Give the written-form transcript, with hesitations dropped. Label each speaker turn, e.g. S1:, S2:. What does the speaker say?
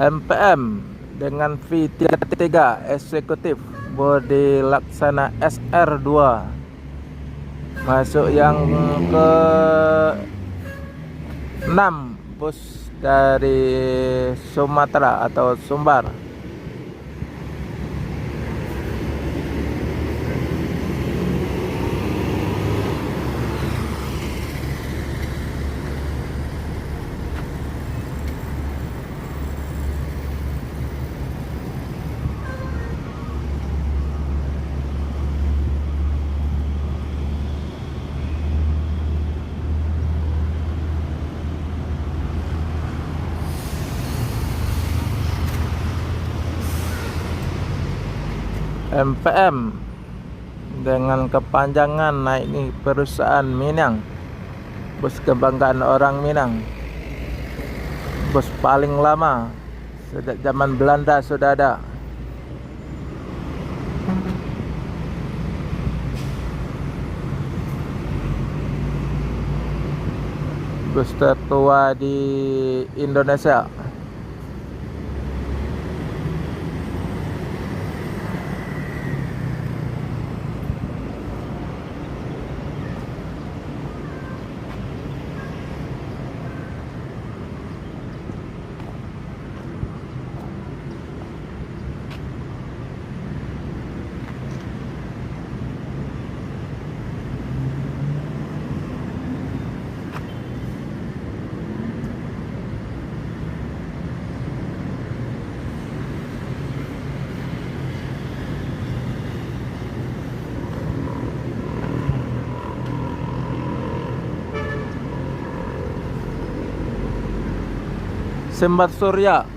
S1: MPM dengan V33 eksekutif bodi laksana SR2, masuk yang ke 6 bus dari Sumatera atau Sumbar. MPM dengan kepanjangan naik perusahaan Minang, bus kebanggaan orang Minang, bus paling lama sejak zaman Belanda sudah ada. Bus tertua di Indonesia. Sumber Surya